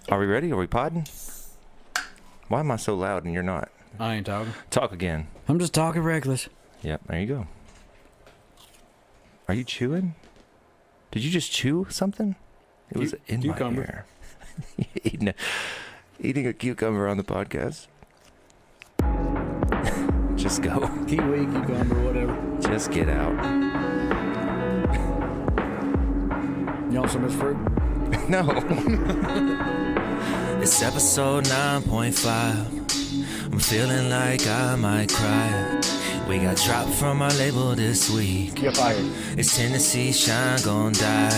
Are we ready? Are we podding? Why am I so loud and you're not? I ain't talking. Talk again. I'm just talking reckless. Yep, there you go. Are you chewing? Did you just chew something? It was in cucumber. my ear. Eating a cucumber on the podcast. Just go. Kiwi, cucumber, whatever. Just get out. You want some of this fruit? No. It's episode 9.5. I'm feeling like I might cry. We got dropped from our label this week. You're fired. It's Tennessee Shine gon' die.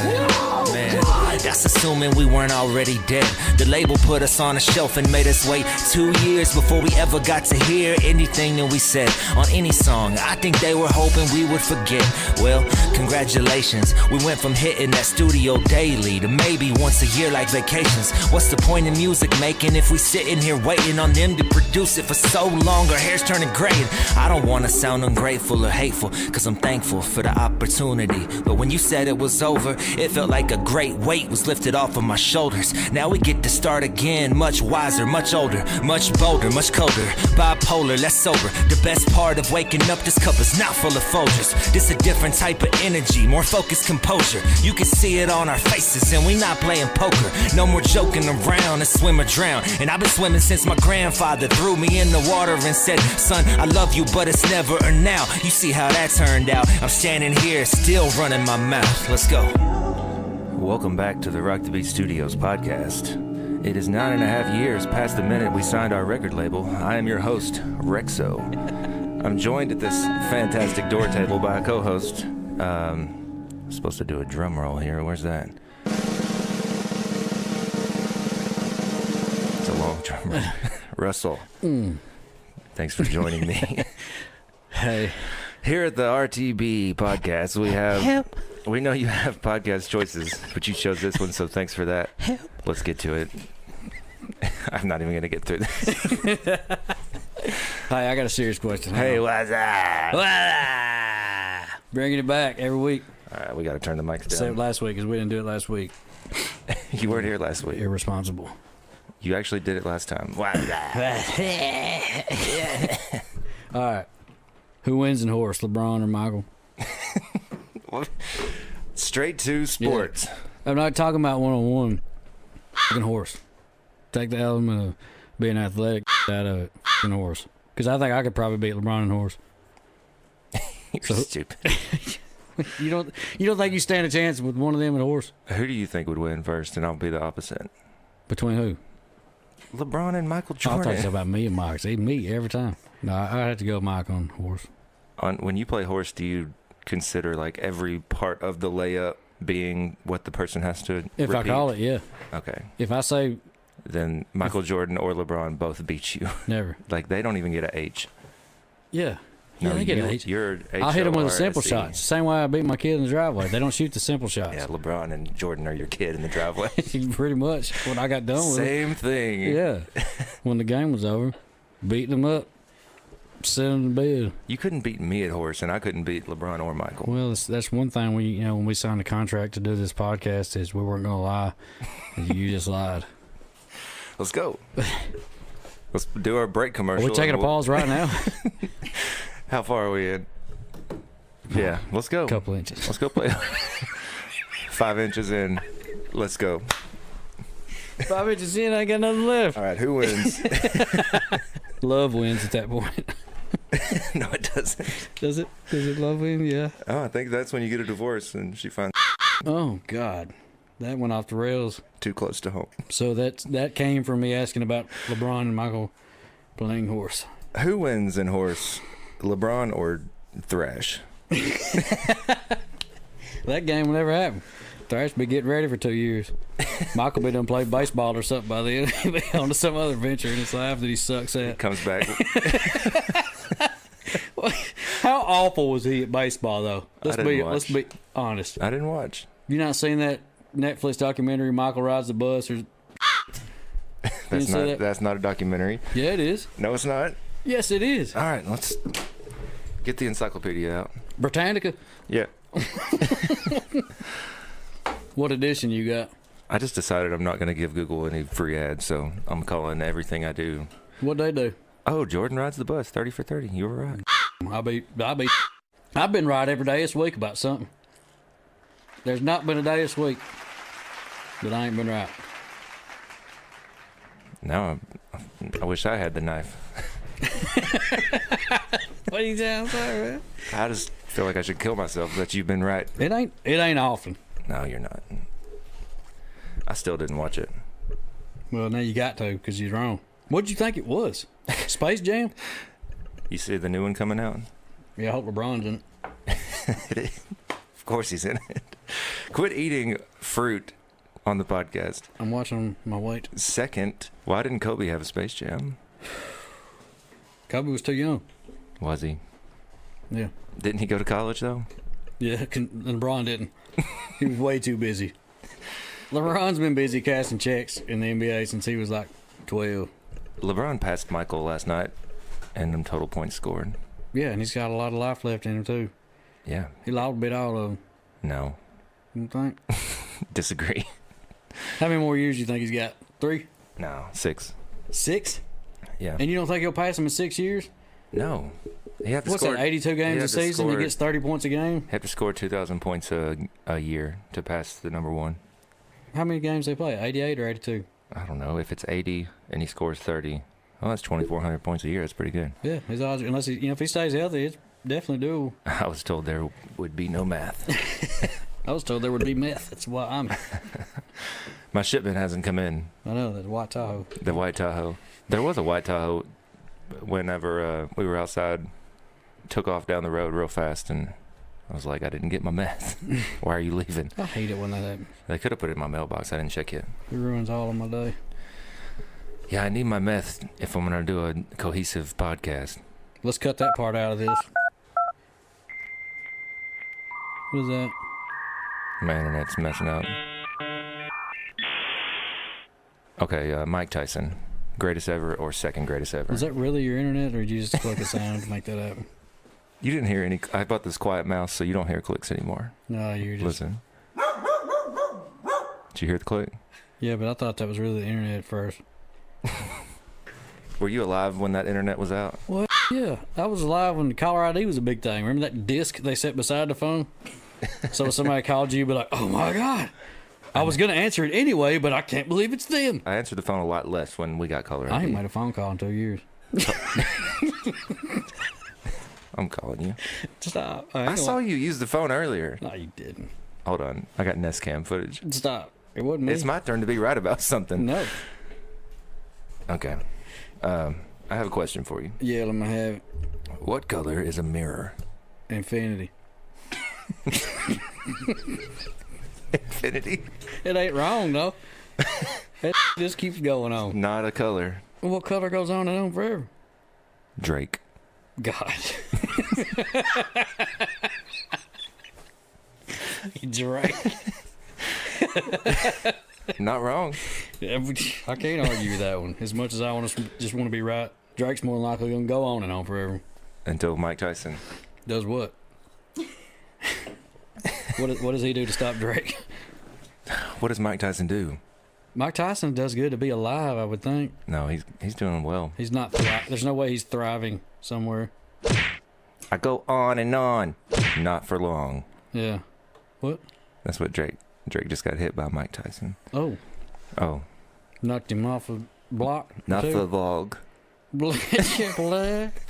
Man, that's assuming we weren't already dead. The label put us on a shelf and made us wait 2 years before we ever got to hear anything that we said on any song. I think they were hoping we would forget. Well, congratulations. We went from hitting that studio daily to maybe once a year like vacations. What's the point in music making if we sitting here waiting on them to produce it for so long? Our hair's turning gray and I don't wanna sound ungrateful or hateful, cause I'm thankful for the opportunity. But when you said it was over, it felt like a great weight was lifted off of my shoulders. Now we get to start again, much wiser, much older, much bolder, much colder. Bipolar, less sober. The best part of waking up, this cup is not full of Folgers. This a different type of energy, more focused composure. You can see it on our faces and we not playing poker. No more joking around, it's swim or drown. And I've been swimming since my grandfather threw me in the water and said, son, I love you, but it's never or now. You see how that turned out. I'm standing here still running my mouth. Let's go. Welcome back to the Rock the Beat Studios podcast. It is 9.5 years past the minute we signed our record label. I am your host, Rexo. I'm joined at this fantastic door table by a co-host. I'm supposed to do a drum roll here. Where's that? It's a long drum roll. Russell. Thanks for joining me. Hey. Here at the RTB podcast, we know you have podcast choices, but you chose this one, so thanks for that. Let's get to it. I'm not even going to get through this. Hey, I got a serious question. Hey, what's up? Bringing it back every week. All right, we got to turn the mics Except down. last week, because we didn't do it last week. You weren't here last week. Irresponsible. You actually did it last time. All right. Who wins in horse, LeBron or Michael? Straight to sports. Yeah. I'm not talking about one-on-one. Fucking horse. Take the element of being athletic out of it. Fucking horse. Because I think I could probably beat LeBron in horse. You're stupid. You don't think you stand a chance with one of them in a horse? Who do you think would win first? And I'll be the opposite. Between who? LeBron and Michael I Jordan. thought you said about me and Mike. See, me every time. No, I have to go Mike on horse. When you play horse, do you consider like every part of the layup being what the person has to If repeat? I call it, yeah. Okay. If I say Then Michael Jordan or LeBron both beat you. never. Like, they don't even get an H. Yeah. Yeah, No, they get an H. You're I'll hit them with the simple HORSE. shots. Same way I beat my kid in the driveway. They don't shoot the simple shots. Yeah, LeBron and Jordan are your kid in the driveway. Pretty much when I got done with Same thing. it. Yeah. When the game was over, beating them up, sitting in the bed. You couldn't beat me at horse, and I couldn't beat LeBron or Michael. Well, that's one thing when we signed the contract to do this podcast is we weren't gonna lie. You just lied. Let's go. Let's do our break commercial. Are we taking a pause right now? How far are we in? Yeah, let's go. Couple inches. Let's go play. 5 inches in. Let's go. 5 inches in, I got nothing left. All right, who wins? Love wins at that point. No, it doesn't. Does it? Does it love win? Yeah. Oh, I think that's when you get a divorce and she finds Oh God, that went off the rails. too close to home. So that came from me asking about LeBron and Michael playing horse. Who wins in horse, LeBron or Thrash? That game will never happen. Thrash be getting ready for 2 years. Michael be done play baseball or something by then. He'll be on to some other venture in his life that he sucks at. Comes back. How awful was he at baseball though? Let's watch. be honest. I didn't watch. You not seen that Netflix documentary Michael Rides the Bus or That's not a documentary. Yeah, it is. No, it's not. Yes, it is. All right, let's get the encyclopedia out. Britannica. Yeah. What edition you got? I just decided I'm not going to give Google any free ads, so I'm calling everything I do. What'd they do? Oh, Jordan rides the bus, 30 for 30. You were right. I've been right every day this week about something. There's not been a day this week that I ain't been right. Now I wish I had the knife. What are you saying, man? I just feel like I should kill myself that you've been right. It ain't often. No, you're not. I still didn't watch it. Well, now you got to because you're wrong. What'd you think it was? Space Jam? You see the new one coming out? Yeah, I hope LeBron's in it. Of course he's in it. Quit eating fruit on the podcast. I'm watching my weight. Second, why didn't Kobe have a Space Jam? Kobe was too young. Was he? Yeah. Didn't he go to college, though? Yeah, LeBron didn't. He was way too busy. LeBron's been busy cashing checks in the NBA since he was like 12. LeBron passed Michael last night in total points scored. Yeah, and he's got a lot of life left in him, too. Yeah. He lost a bit all of them. No. You think? Disagree. How many more years do you think he's got? 3? No, 6. 6? Yeah. And you don't think he'll pass him in 6 years? No. He had to What's score, that, 82 games a season? He gets 30 points a game? Have to score 2,000 points a year to pass the number one. How many games they play? 88 or 82? I don't know. If it's 80 and he scores 30, well, that's 2,400 points a year. That's pretty good. Yeah, his odds, unless he, if he stays healthy, it's definitely doable. I was told there would be no math. I was told there would be meth. That's why I'm. My shipment hasn't come in. I know, that white Tahoe. The white Tahoe. There was a white Tahoe whenever we were outside, took off down the road real fast, and I was like, I didn't get my meth. Why are you leaving? I hate it when that happens. They could have put it in my mailbox. I didn't check it. It ruins all of my day. Yeah, I need my meth if I'm going to do a cohesive podcast. Let's cut that part out of this. What is that? My internet's messing up. Okay, Mike Tyson. Greatest ever or second greatest ever? Is that really your internet, or did you just click a sound to make that happen? You didn't hear any. I bought this quiet mouse, so you don't hear clicks anymore. No, you're just... Listen. Did you hear the click? Yeah, but I thought that was really the internet at first. Were you alive when that internet was out? What? Yeah, I was alive when the caller ID was a big thing. Remember that disc they set beside the phone? So if somebody called you, you'd be like, oh my God. I was going to answer it anyway, but I can't believe it's them. I answered the phone a lot less when we got caller ID. I ain't made a phone call in 2 years. I'm calling you. Stop. I saw you use the phone earlier. No, you didn't. Hold on. I got Nest Cam footage. Stop. It wasn't me. It's my turn to be right about something. No. Okay. I have a question for you. Yeah, let me have it. What color is a mirror? Infinity. Infinity? It ain't wrong, though. It just keeps going on. Not a color. What color goes on and on forever? Drake. God. Drake. Not wrong. I can't argue with that one. As much as I just want to be right, Drake's more than likely going to go on and on forever. Until Mike Tyson. Does what? What does he do to stop Drake? What does Mike Tyson do? Mike Tyson does good to be alive, I would think. No, he's doing well. He's not. There's no way he's thriving somewhere. I go on and on. Not for long. Yeah. What? That's what Drake just got hit by Mike Tyson. Oh. Oh. Knocked him off a block. Not for long. Black.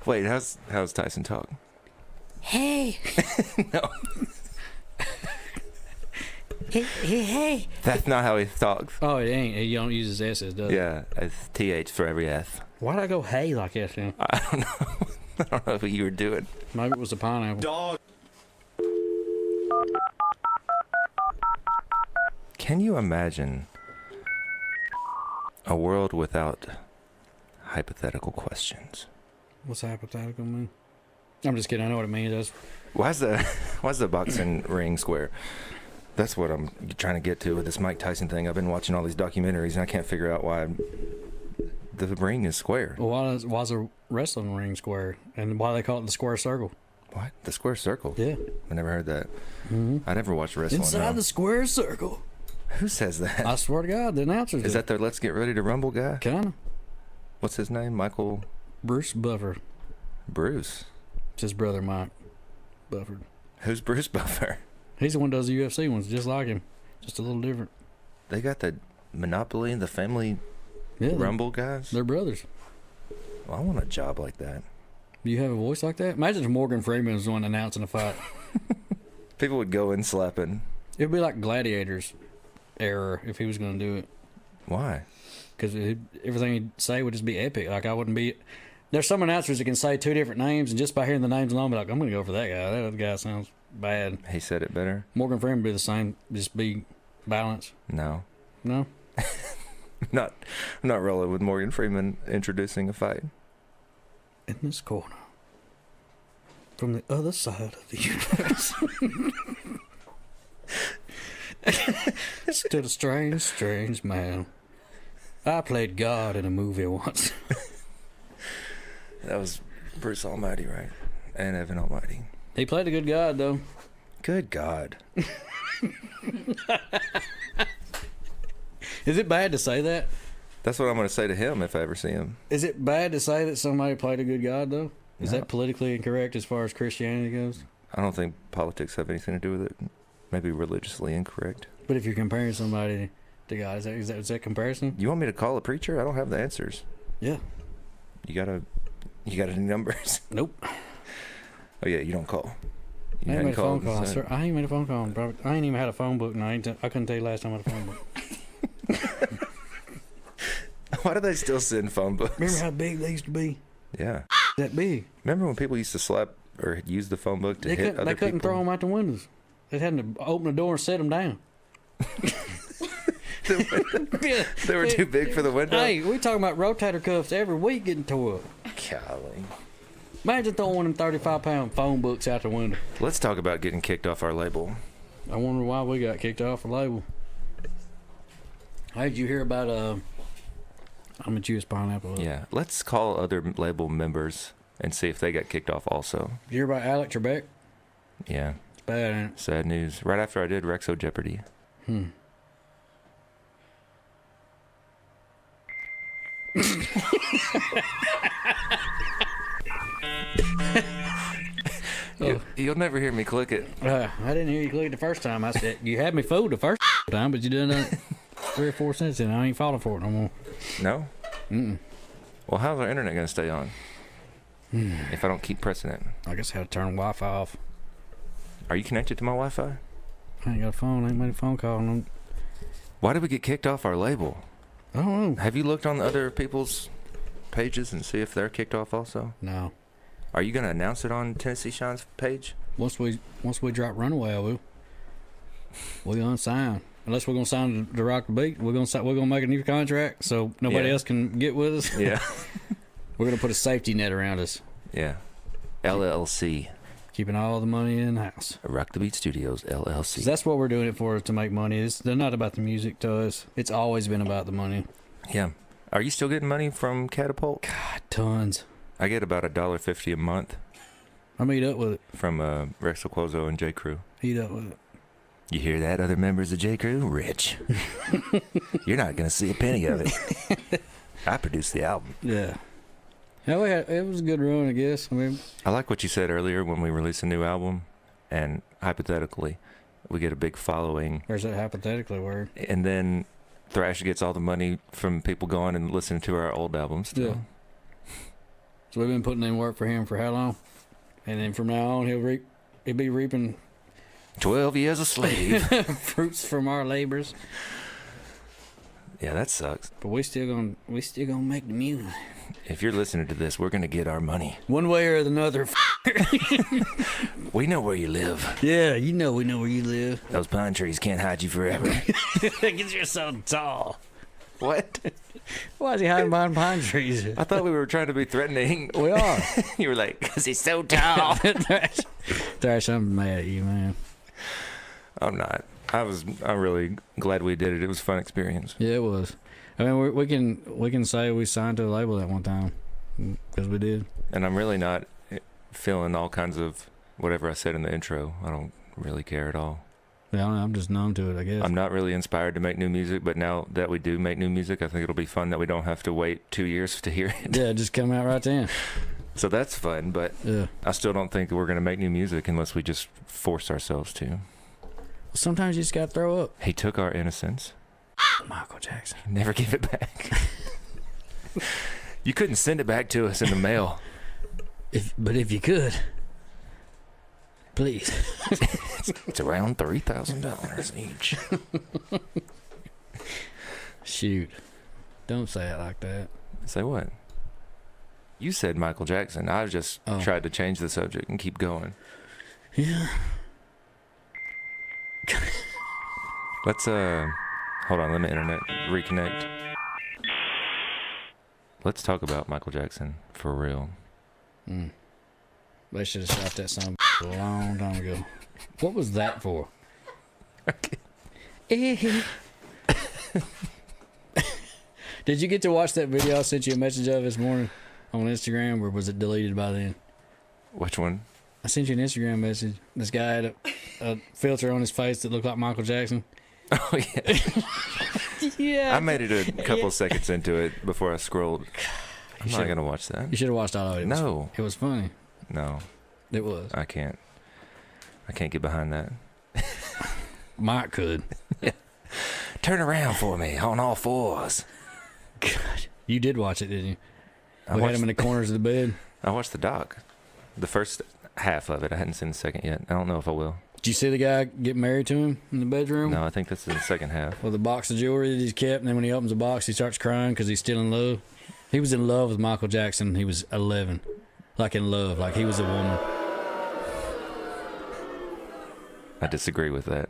Wait, how's Tyson talk? Hey. No. Hey. That's not how he talks. Oh, it ain't. He don't use his S's, does he? Yeah, it's TH for every F. Why'd I go hey like that then? I don't know. I don't know what you were doing. Maybe it was a pineapple. Dog. Can you imagine a world without hypothetical questions? What's hypothetical mean? I'm just kidding. I know what it means. Why's the boxing ring square? That's what I'm trying to get to with this Mike Tyson thing. I've been watching all these documentaries and I can't figure out why the ring is square. Well, why's a wrestling ring square? And why they call it the square circle? What? The square circle? Yeah. I never heard that. Mm-hmm. I never watched wrestling. Inside the square circle. Who says that? I swear to God, the announcers. Is that their Let's Get Ready to Rumble guy? Kinda. What's his name? Michael? Bruce Buffer. Bruce. It's his brother, Mike Bufford. Who's Bruce Buffer? He's the one who does the UFC ones, just like him. Just a little different. They got the Monopoly and the Family Yeah, Rumble guys? they're brothers. Well, I want a job like that. Do you have a voice like that? Imagine if Morgan Freeman was the one announcing a fight. People would go in slapping. It would be like Gladiators era if he was going to do it. Why? Because everything he'd say would just be epic. Like, I wouldn't be... There's some announcers that can say two different names, and just by hearing the names alone, be like, I'm going to go for that guy. That other guy sounds bad. He said it better? Morgan Freeman would be the same. Just be balanced. No. No? I'm not rolling with Morgan Freeman introducing a fight. In this corner, from the other side of the universe, stood a strange, strange man. I played God in a movie once. That was Bruce Almighty, right? And Evan Almighty. He played a good God, though. Good God. Is it bad to say that? That's what I'm going to say to him if I ever see him. Is it bad to say that somebody played a good God, though? Is No. that politically incorrect as far as Christianity goes? I don't think politics have anything to do with it. Maybe religiously incorrect. But if you're comparing somebody to God, is that comparison? You want me to call a preacher? I don't have the answers. Yeah. You got any numbers? Nope. Oh yeah, you don't call. You I ain't hadn't made a phone called, call. so- I ain't made a phone call. I ain't even had a phone book. No, I couldn't tell you last time I had a phone book. Why do they still send phone books? Remember how big they used to be? Yeah. That big. Remember when people used to slap or use the phone book to They hit couldn't. other They couldn't people? throw them out the windows. They had to open the door and set them down. They were too big for the window? Hey, we talking about rotator cuffs every week getting tore up. Golly. Imagine throwing one of them 35-pound phone books out the window. Let's talk about getting kicked off our label. I wonder why we got kicked off the label. Hey, did you hear about I'm a Jewish pineapple? Yeah. Let's call other label members and see if they got kicked off also. Did you hear about Alec Trebek? Yeah. It's bad, ain't Sad news. Right after I did Rexo Jeopardy. it? You'll never hear me click it. I didn't hear you click the first time. I said you had me fooled the first time, but you done it 3 or 4 cents, and I ain't falling for it no more. No? Mm-mm. Well, how's our internet going to stay on? If I don't keep pressing it. I guess I had to turn Wi-Fi off. Are you connected to my Wi-Fi? I ain't got a phone. I ain't made a phone call. No. Why did we get kicked off our label? I don't know. Have you looked on other people's pages and see if they're kicked off also? No. Are you going to announce it on Tennessee Sean's page? Once we drop Runaway, I will. We gonna sign. Unless we're gonna sign to Rock the Beat, we're gonna make a new contract so nobody Yeah. else can get with us. Yeah. We're gonna put a safety net around us, Yeah. LLC. keeping all the money in house. Rock the Beat Studios, 'Cause LLC. that's what we're doing it for, is to make money. They're not about the music to us. It's always been about the money. Yeah. Are you still getting money from Catapult? God, tons. I get about $1.50 a month I'm eat up with it. from Rexo Quozo and J. Crew. Eat up with it. You hear that, other members of J. Crew? Rich. You're not going to see a penny of it. I produced the album. Yeah. Yeah, it was a good run, I guess. I mean, I like what you said earlier when we release a new album, and hypothetically, we get a big following, there's that hypothetically word. and then Thrash gets all the money from people going and listening to our old albums. Still. Yeah. So we've been putting in work for him for how long? And then from now on, he'll be reaping 12 years a slave. fruits from our labors. Yeah, that sucks. But we still gonna make the music If you're listening to this, we're going to get our money. one way or another. We know where you live. Yeah, we know where you live. Those pine trees can't hide you forever. Because you're so tall. What? Why is he hiding behind pine trees? I thought we were trying to be threatening. We are. You were like, because he's so tall. Thrash, I'm mad at you, man. I'm not. I'm really glad we did it. It was a fun experience. Yeah, it was. I mean, we can say we signed to the label that one time because we did. And I'm really not feeling all kinds of whatever I said in the intro. I don't really care at all. I don't know, I'm just numb to it, I guess. I'm not really inspired to make new music, but now that we do make new music, I think it'll be fun that we don't have to wait 2 years to hear it. Yeah, just come out right then. So that's fun, but Yeah. I still don't think we're going to make new music unless we just force ourselves to. Sometimes you just got to throw up. He took our innocence. Michael Jackson. Never give it back. You couldn't send it back to us in the mail. But if you could, please. It's around $3,000 each. Shoot. Don't say it like that. Say what? You said Michael Jackson. I just tried to change the subject and keep going. Yeah. Let's, hold on, let me internet reconnect. Let's talk about Michael Jackson for real. They should have shot that song a long time ago. What was that for? Did you get to watch that video I sent you a message of this morning on Instagram, or was it deleted by then? Which one? I sent you an Instagram message. This guy had a filter on his face that looked like Michael Jackson. Oh, yeah. Yeah. I made it a couple seconds into it before I scrolled. I'm not going to watch that. You should have watched all of it. No. It was funny. No. It was. I can't get behind that. Mike could. Turn around for me on all fours. God. You did watch it, didn't you? I We had watched, him in the corners of the bed. I watched the doc. The first half of it. I hadn't seen the second yet. I don't know if I will. Did you see the guy get married to him in the bedroom? No, I think this is the second half. With a box of jewelry that he's kept, and then when he opens the box, he starts crying because he's still in love. He was in love with Michael Jackson when he was 11. Like in love, like he was a woman. I disagree with that.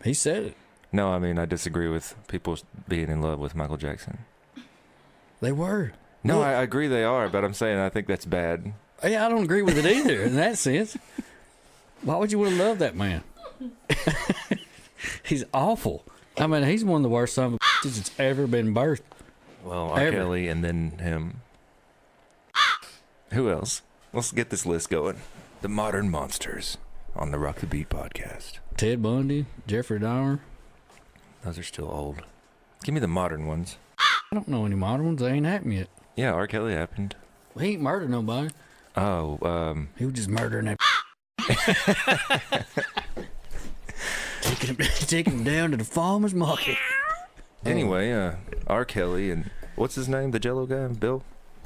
He said it. No, I mean, I disagree with people being in love with Michael Jackson. They were. No, Look. I agree they are, but I'm saying I think that's bad. Yeah, I don't agree with it either in that sense. Why would you want to love that man? He's awful. I mean, he's one of the worst sons of bitches that's ever been birthed. Well, R. Kelly and then him. Who else? Let's get this list going. The modern monsters on the Rock the Beat podcast. Ted Bundy, Jeffrey Dahmer. Those are still old. Give me the modern ones. I don't know any modern ones. They ain't happened yet. Yeah, R. Kelly happened. He ain't murdered nobody. Oh, He was just murdering that. taking him down to the farmer's market. Anyway, R. Kelly and what's his name? The Jello guy? Bill?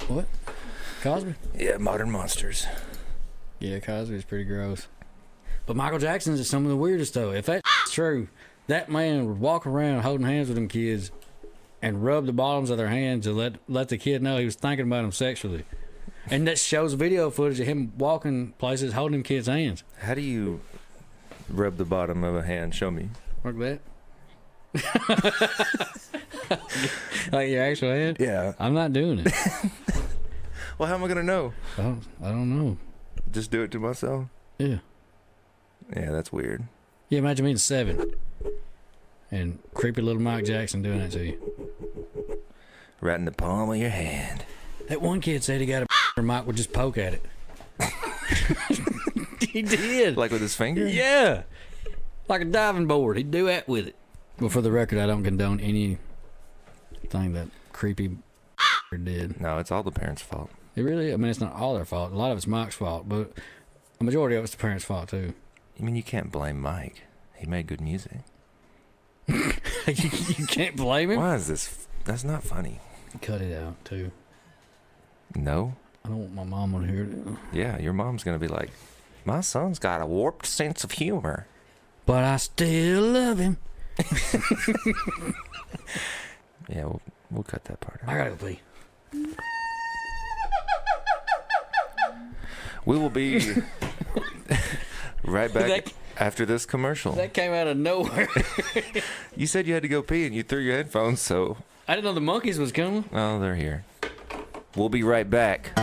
What? Cosby? Yeah, modern monsters. Yeah, Cosby's pretty gross. But Michael Jackson's is some of the weirdest, though. If that's true, that man would walk around holding hands with them kids and rub the bottoms of their hands to let the kid know he was thinking about them sexually. And that shows video footage of him walking places holding them kids' hands. How do you rub the bottom of a hand? Show me. Like that? Like your actual hand? Yeah. I'm not doing it. Well, how am I going to know? I don't know. Just do it to myself? Yeah. Yeah, that's weird. Yeah, imagine being 7 and creepy little Mike Jackson doing that to you. Right in the palm of your hand. That one kid said he got a or Mike would just poke at it. He did. Like with his finger? Yeah. Like a diving board. He'd do that with it. Well, for the record, I don't condone anything that creepy did. No, it's all the parents' fault. It really, I mean, it's not all their fault. A lot of it's Mike's fault, but a majority of it's the parents' fault, too. I mean, you can't blame Mike. He made good music. You can't blame him. Why is this? That's not funny. Cut it out, too. No? I don't want my mom to hear it. Yeah, your mom's going to be like, my son's got a warped sense of humor. But I still love him. Yeah, we'll cut that part out. I gotta go pee. We will be right back after this commercial. That came out of nowhere. You said you had to go pee and you threw your headphones, so... I didn't know the monkeys was coming. Oh, they're here. We'll be right back.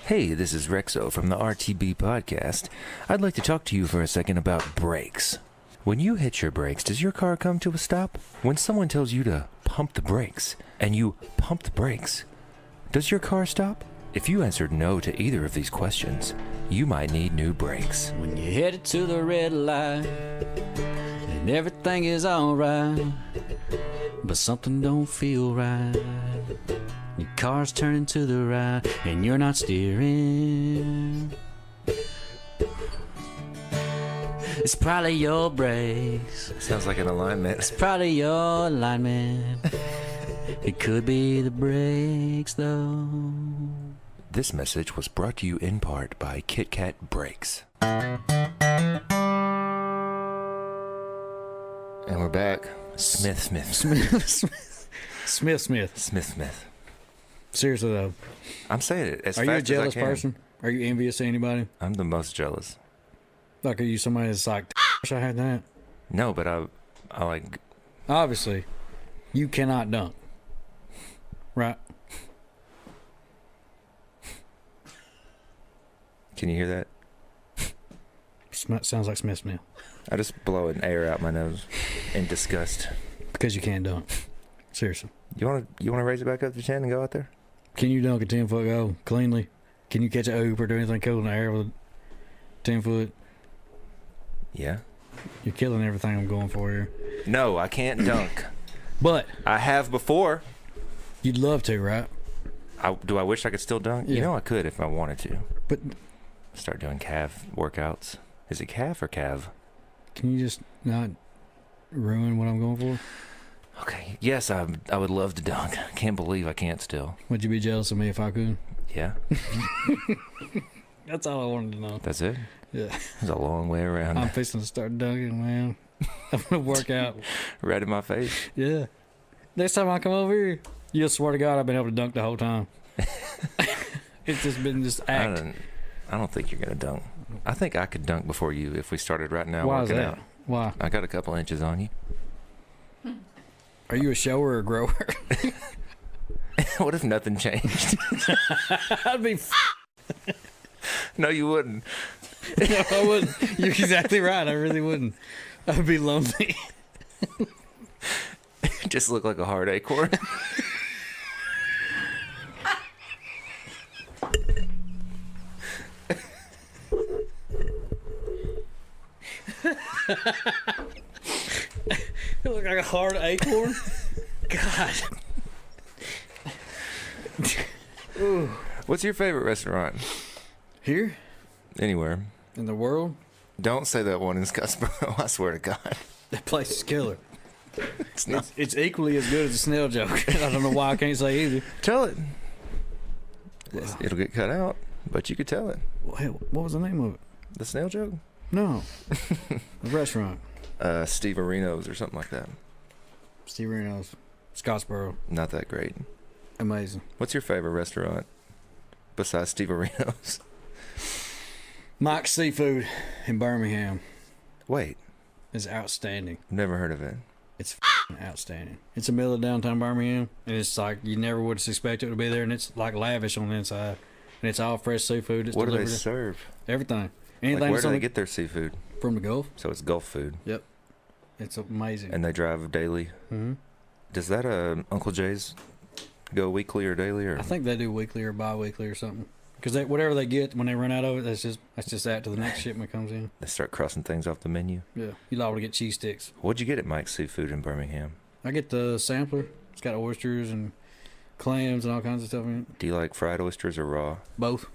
Hey, this is Rexo from the RTB podcast. I'd like to talk to you for a second about brakes. When you hit your brakes, does your car come to a stop? When someone tells you to pump the brakes, and you pump the brakes, does your car stop? If you answered no to either of these questions, you might need new brakes. When you're headed to the red light and everything is alright, but something don't feel right. Your car's turning to the right and you're not steering. It's probably your brakes. Sounds like an alignment. It's probably your alignment. It could be the brakes though. This message was brought to you in part by Kit Kat Brakes. And we're back. Smith. Smith. Seriously though, I'm saying it as are fast you a as I jealous can. person? Are you envious of anybody? I'm the most jealous. Like, are you somebody that's like, wish I had that? No, but I like. Obviously, you cannot dunk, right? Can you hear that? Sounds like Smith. I just blow an air out my nose in disgust. Because you can't dunk. Seriously. You want to raise it back up to 10 and go out there? Can you dunk a 10-foot goal cleanly? Can you catch a hoop or do anything cool in the air with a 10-foot? Yeah. You're killing everything I'm going for here. No, I can't dunk. But I have before. you'd love to, right? Do I wish I could still dunk? Yeah. You know I could if I wanted to. But Start doing calf workouts. Is it calf or calf? can you just not ruin what I'm going for? Okay. Yes, I would love to dunk. Can't believe I can't still. Would you be jealous of me if I could? Yeah. That's all I wanted to know. That's it. Yeah. There's a long way around. I'm fixing to start dunking, man. I'm going to work out. Right in my face. Yeah. Next time I come over here, you'll swear to God I've been able to dunk the whole time. It's just been just act. I don't think you're going to dunk. I think I could dunk before you if we started right now Why is working that? out. Why? I got a couple inches on you. Are you a shower or a grower? What if nothing changed? I'd be No, you wouldn't. No, I wouldn't. You're exactly right. I really wouldn't. I'd be lonely. Just look like a hard acorn. You look like a hard acorn. God. Ooh. What's your favorite restaurant? Here Anywhere. in the world, Don't say that one in Scottsboro. I swear to God. that place is killer. It's not. It's equally as good as a snail joke. I don't know why I can't say either. Tell it. It'll get cut out, but you could tell it. Hell, what was the name of it? The snail joke? No. The restaurant. Steve Areno's or something like that. Steve Reno's. Scottsboro. Not that great. Amazing. What's your favorite restaurant besides Steve Areno's? Mike's Seafood in Birmingham Wait, is outstanding. never heard of it. It's outstanding. It's in the middle of downtown Birmingham, and it's like you never would suspect it to be there, and it's like lavish on the inside, and it's all fresh seafood. It's What do they delivered. serve? Everything. Like, Anything where do they get get their seafood? from the Gulf. So it's Gulf food, Yep. It's amazing. and they drive daily. Mm-hmm. Does that Uncle Jay's go weekly or daily or? I think they do weekly or bi-weekly or something. Because whatever they get when they run out of it, that's just that to the next shipment comes in. They start crossing things off the menu. Yeah, you're liable to get cheese sticks. What'd you get at Mike's Seafood in Birmingham? I get the sampler. It's got oysters and clams and all kinds of stuff in it. Do you like fried oysters or raw? Both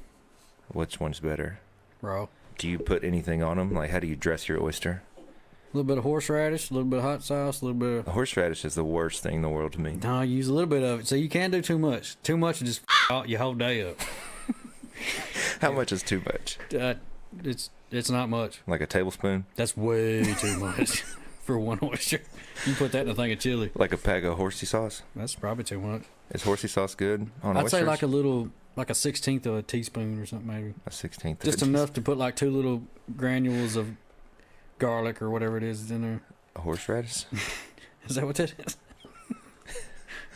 Which one's better? raw. Do you put anything on them? Like, how do you dress your oyster? A little bit of horseradish, a little bit of hot sauce, a little bit of... Horseradish is the worst thing in the world to me. No, I use a little bit of it. So you can't do too much. Too much will just out your whole day up. How much is too much? It's not much. Like a tablespoon? That's way too much for one oyster. You put that in a thing of chili. Like a pack of horsey sauce? That's probably too much. Is horsey sauce good on I'd oysters? say like a little, like a 1/16 of a teaspoon or something maybe. A 16th. Just enough to put like 2 little granules of garlic or whatever it is in there. A horseradish? Is that what that is?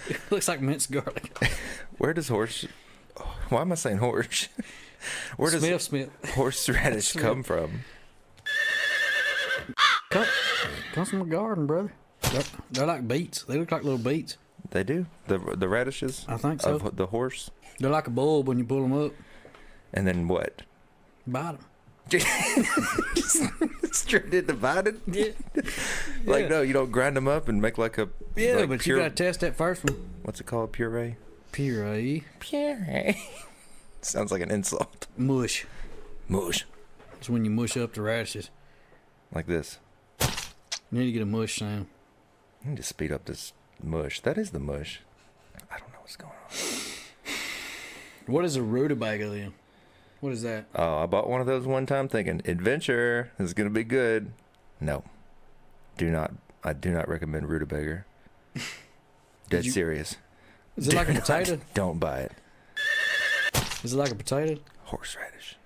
It looks like minced garlic. Where does why am I saying horse? Where does Smith. horseradish Smith. come from? Comes from a garden, brother. They're like beets. They look like little beets. They do. The radishes? I think so. Of the horse? They're like a bulb when you pull them up. And then what? Bite them. Straight into biting? Yeah. Like, no, you don't grind them up and make like a... Yeah, like but pure, you got to test that first one. What's it called? Puree? Puree. Puree. Sounds like an insult. Mush. Mush. It's when you mush up the radishes. Like this. You need to get a mush sound. I need to speed up this mush. That is the mush. I don't know what's going on. What is a rutabaga then? What is that? Oh, I bought one of those one time thinking, adventure, this is going to be good. No. I do not recommend rutabaga. Dead serious. Is it like a potato? Don't buy it. Is it like a potato? Horseradish.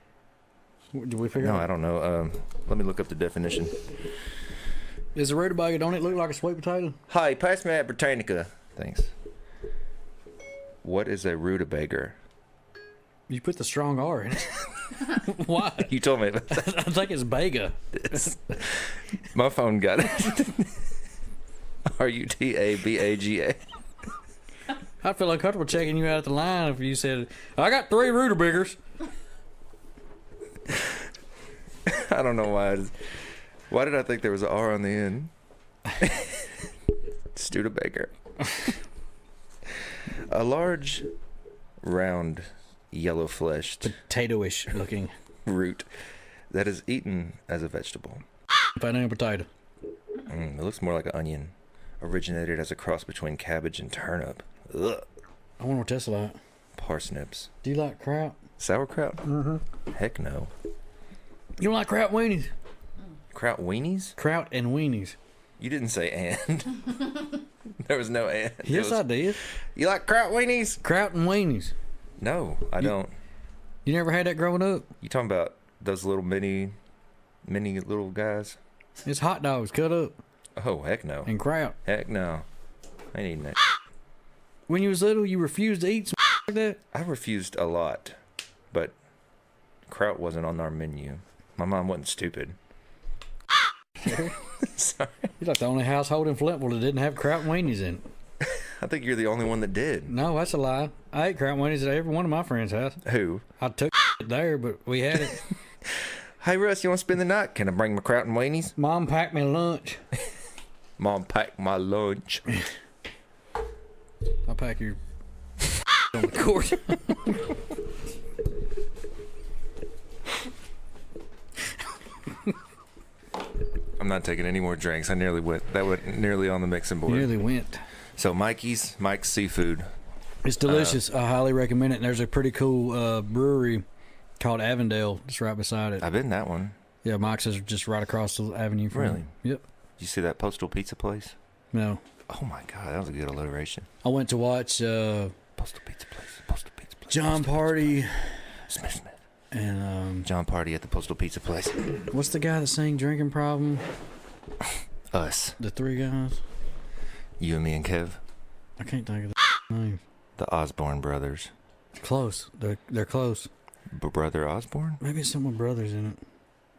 Did we figure No, out? I don't know. Let me look up the definition. Is a rutabaga, don't it look like a sweet potato? Hi, pass me that Britannica. Thanks. What is a rutabaga? You put the strong R in it. Why? You told me about that. I think it's Bega. My phone got it. Rutabaga. I'd feel uncomfortable checking you out at the line if you said, I got 3 rutabagas. I don't know why. Why did I think there was an R on the end? Studebaker. A large, round, yellow-fleshed Potato-ish looking. root that is eaten as a vegetable. Banana potato. It looks more like an onion. Originated as a cross between cabbage and turnip. Ugh. I wonder what that's like. Parsnips. Do you like kraut? Sauerkraut? Mm-hmm. Heck no. You don't like kraut weenies? Kraut weenies? Kraut and weenies. You didn't say and. There was no and. Yes, I did. You like kraut weenies? Kraut and weenies. No, I don't. You never had that growing up? You talking about those little mini little guys? It's hot dogs cut up Oh, heck no. and kraut. Heck no. I ain't eating that. When you was little, you refused to eat some like that? I refused a lot, but kraut wasn't on our menu. My mom wasn't stupid. Sorry. You're like the only household in Flintville that didn't have kraut and weenies in it. I think you're the only one that did. No, that's a lie. I ate kraut and weenies at every one of my friends' house. Who? I took it there, but we had it. Hey, Russ, you want to spend the night? Can I bring my kraut and weenies? Mom packed me lunch. Mom packed my lunch. I'll pack your on the court. I'm not taking any more drinks. I nearly went. That went nearly on the mixing board. Nearly went. So Mike's Seafood. It's delicious. I highly recommend it. And there's a pretty cool brewery called Avondale just right beside it. I've been in that one. Yeah, Mike's is just right across the avenue from Really? it. Yep. Did you see that Postal Pizza place? No. Oh my God, that was a good alliteration. I went to watch Postal Pizza place. Postal Pizza place. John Postal Party Smith. and John Party at the Postal Pizza place. what's the guy that sang Drinking Problem? Us. The 3 guys. You and me and Kev. I can't think of the name. The Osborne brothers. Close. They're close. Brother Osborne? Maybe it's someone brothers in it.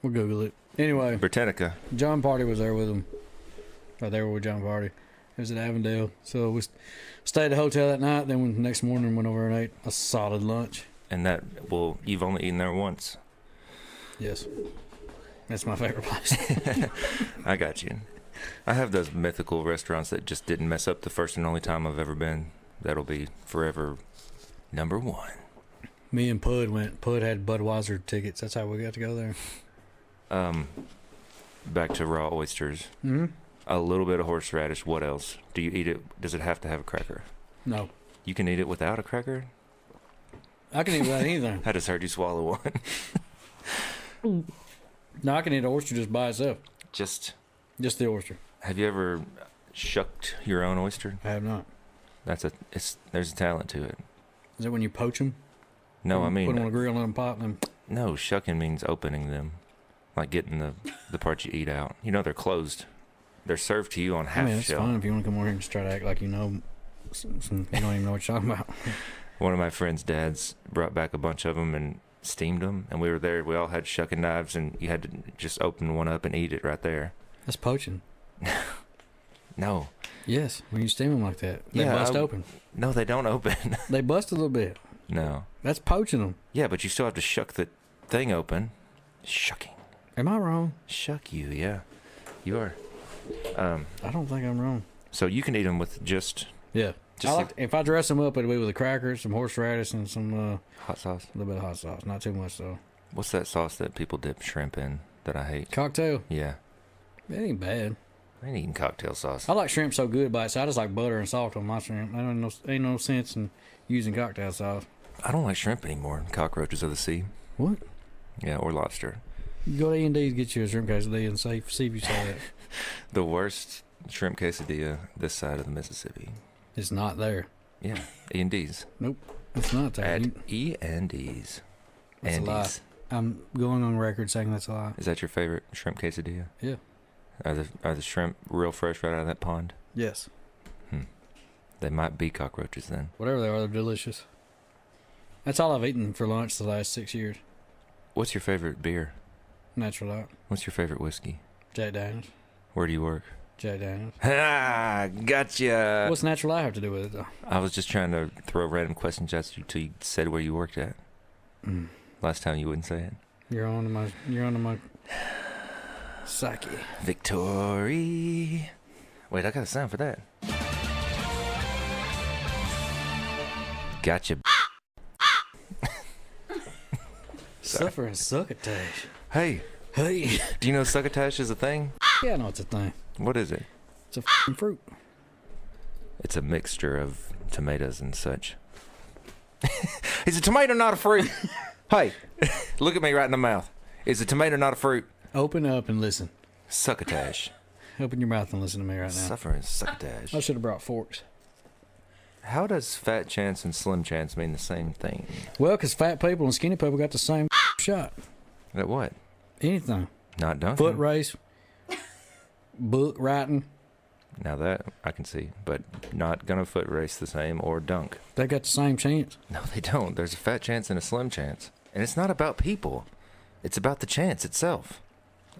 We'll Google it. Anyway, Britannica. John Party was there with them. Right there with John Party. It was at Avondale. So we stayed at the hotel that night. Then the next morning went over and ate a solid lunch. And that, well, you've only eaten there once. Yes. That's my favorite place. I got you. I have those mythical restaurants that just didn't mess up the first and only time I've ever been. That'll be forever number 1. Me and Pud went. Pud had Budweiser tickets. That's how we got to go there. Back to raw oysters. Mm-hmm. A little bit of horseradish. What else? Do you eat it? Does it have to have a cracker? No. You can eat it without a cracker? I can eat without anything. I just heard you swallow one. No, I can eat an oyster just by itself. Just Just the oyster. have you ever shucked your own oyster? I have not. There's a talent to it. Is that when you poach them? No, I Put them on a mean, grill and let them pop them. no, shucking means opening them. Like getting the part you eat out. You know they're closed. They're served to you on I half mean, it's shell. fine if you want to come over here and just try to act like you know. You don't even know what you're talking about. One of my friend's dads brought back a bunch of them and steamed them, and we were there. We all had shucking knives, and you had to just open one up and eat it right there. That's poaching. No, Yes, when you steam them like that, they Yeah, bust open. No, they don't open. They bust a little bit. No. That's poaching them. Yeah, but you still have to shuck the thing open. Shucking. Am I wrong? Shuck you, yeah. You are. I don't think I'm wrong. So you can eat them with just Yeah. Just if I dress them up, it'll be with a cracker, some horseradish, and some hot sauce. a little bit of hot sauce. Not too much though. What's that sauce that people dip shrimp in that I hate? Cocktail. Yeah. It ain't bad. I ain't eating cocktail sauce. I like shrimp so good by itself. I just like butter and salt on my shrimp. Ain't no sense in using cocktail sauce. I don't like shrimp anymore. Cockroaches of the sea. What? Yeah, or lobster. You go to E&D's, get you a shrimp quesadilla and see if you say that. The worst shrimp quesadilla this side of the Mississippi. It's not there. Yeah, E&D's. Nope, it's not there. At E&D's. That's a lie. Andy's. I'm going on record saying that's a lie. Is that your favorite shrimp quesadilla? Yeah. Are the shrimp real fresh right out of that pond? Yes. They might be cockroaches then. Whatever they are, they're delicious. That's all I've eaten for lunch the last 6 years. What's your favorite beer? Natural Light. What's your favorite whiskey? Jack Daniels. Where do you work? Jack Daniels. Ha! Gotcha! What's Natural Light have to do with it, though? I was just trying to throw random questions at you till you said where you worked at. Last time you wouldn't say it. You're on to my psyche. Victory. Wait, I got a sound for that. Gotcha. Suffering succotash. Hey, Hey. do you know succotash is a thing? Yeah, I know it's a thing. What is it? It's a f***ing fruit. It's a mixture of tomatoes and such. Is a tomato not a fruit? Hey, look at me right in the mouth. Is a tomato not a fruit? Open up and listen. Succotash. Open your mouth and listen to me right now. Suffering succotash. I should have brought forks. How does fat chance and slim chance mean the same thing? Well, because fat people and skinny people got the same shot. At what? Anything. Not dunking. Foot race. Book writing. Now that I can see, but not gonna foot race the same or dunk. They got the same chance. No, they don't. There's a fat chance and a slim chance. And it's not about people. It's about the chance itself.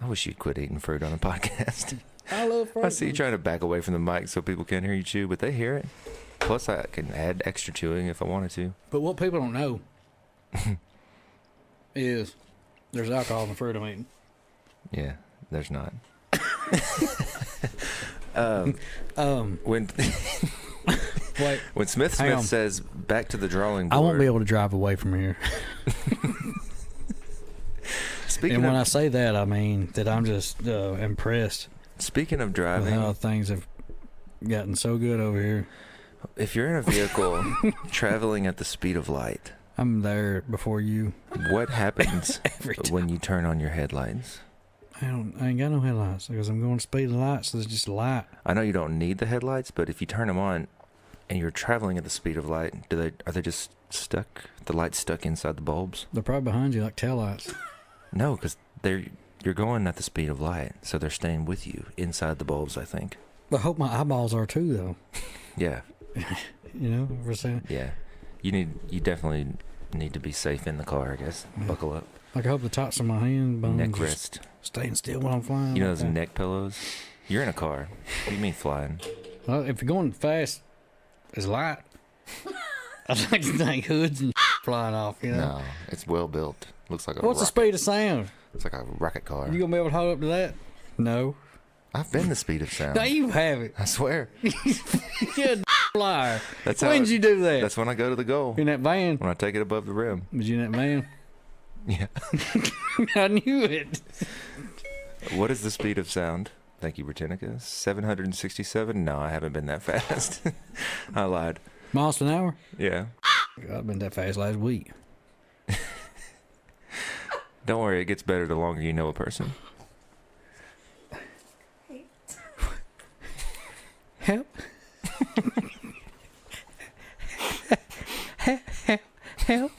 I wish you'd quit eating fruit on a podcast. I love fruit. I see you trying to back away from the mic so people can't hear you chew, but they hear it. Plus, I can add extra chewing if I wanted to. But what people don't know is there's alcohol in the fruit I'm eating. Yeah, there's not. When Wait, when Smith Hang on. says back to the drawing board, I won't be able to drive away from here. Speaking And when of I say that, I mean that I'm just impressed speaking of with driving, how things have gotten so good over here. if you're in a vehicle traveling at the speed of light, I'm there before you. what happens Every time. when you turn on your headlights? I ain't got no headlights because I'm going to speed of light, so there's just light. I know you don't need the headlights, but if you turn them on and you're traveling at the speed of light, are they just stuck? The light's stuck inside the bulbs? They're probably behind you like taillights. No, because you're going at the speed of light, so they're staying with you inside the bulbs, I think. I hope my eyeballs are too, though. Yeah, You know what we're saying? yeah. You definitely need to be safe in the car, I guess. Yeah. Buckle up. Like I hope the tops of my hand bones Neck just rest. staying still when I'm flying. You know like those that. neck pillows? You're in a car. What do you mean flying? Well, if you're going fast, it's light. I'd like to think hoods and flying off, you know? No, it's well built. Looks like a What's the rocket. speed of sound? It's like a rocket car. You gonna be able to hold up to that? No. I've been the speed of sound. No, you haven't. I swear. You're a liar. That's how When did you do that? That's when I go to the goal. In that van? When I take it above the rim. Was you in that van? Yeah. I knew it. What is the speed of sound? Thank you, Britannica. 767? No, I haven't been that fast. I lied. Miles an hour? Yeah. I've been that fast last week. Don't worry, it gets better the longer you know a person. Help. Help.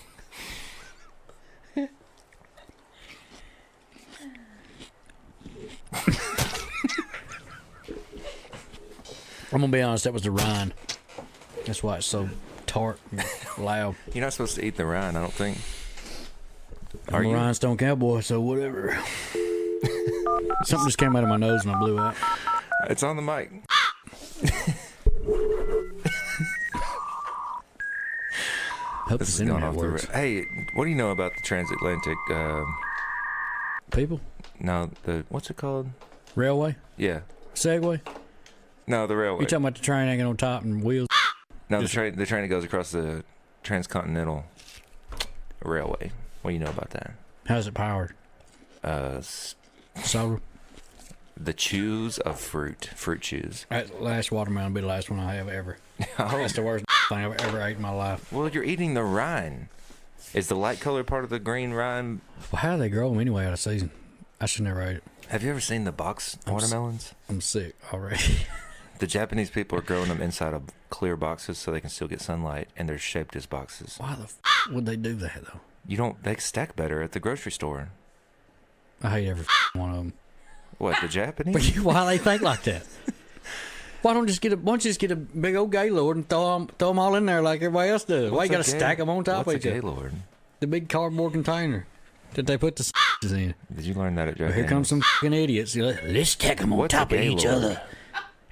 I'm gonna be honest, that was the rind. That's why it's so tart and loud. You're not supposed to eat the rind, I don't think. Are I'm a you? rhinestone cowboy, so whatever. Something just came out of my nose and I blew out. It's on the mic. Hope This this is going internet off the works. Hey, what do you know about the transatlantic? People? No, what's it called? Railway? Yeah. Segway? No, the railway. You talking about the train hanging on top and wheels? No, the train that goes across the transcontinental railway. What do you know about that? How's it powered? Solar? The chews of fruit chews. That last watermelon will be the last one I have ever. That's the worst thing I've ever ate in my life. Well, you're eating the rind. Is the light colored part of the green rind? Well, how do they grow them anyway out of season? I should never ate it. Have you ever seen the box watermelons? I'm sick already. The Japanese people are growing them inside of clear boxes so they can still get sunlight, and they're shaped as boxes. Why the would they do that though? They stack better at the grocery store. I hate every one of them. What, the Japanese? Why they think like that? Why don't you just get a big old Gaylord and throw them all in there like everybody else does? Why you got to stack them on top of each other? Gaylord? The big cardboard container that they put the in. Did you learn that at Jack But here comes some fucking idiots. Let's stack them on top of each other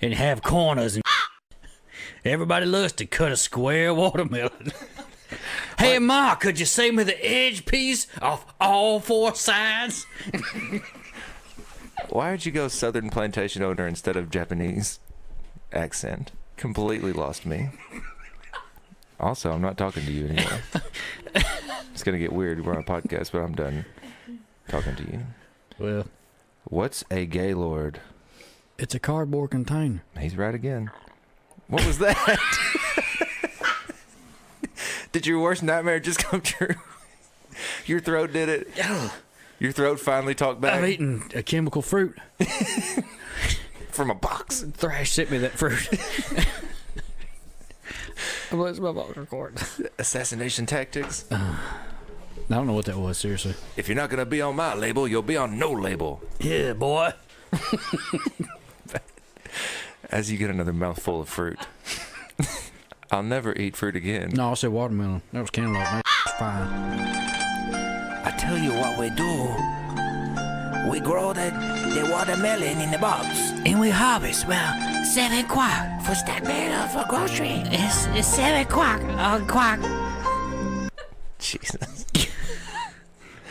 and have corners and everybody loves to cut a square watermelon. Hey, Ma, could you save me the edge piece off all four sides? Why did you go Southern plantation owner instead of Japanese accent? Completely lost me. Also, I'm not talking to you anymore. It's going to get weird. We're on a podcast, but I'm done talking to you. Well, what's a Gaylord? It's a cardboard container. He's right again. What was that? Did your worst nightmare just come true? Your throat did it? Your throat finally talked back? I've eaten a chemical fruit. From a box. Thrash sent me that fruit. What's my box record? Assassination tactics? I don't know what that was, seriously. If you're not going to be on my label, you'll be on no label. Yeah, boy. As you get another mouthful of fruit. I'll never eat fruit again. No, I said watermelon. That was cantaloupe. That's fine. I tell you what we do. We grow the watermelon in the box. And we harvest, 7 quack for stack better for grocery. It's 7 quack on quack. Jesus.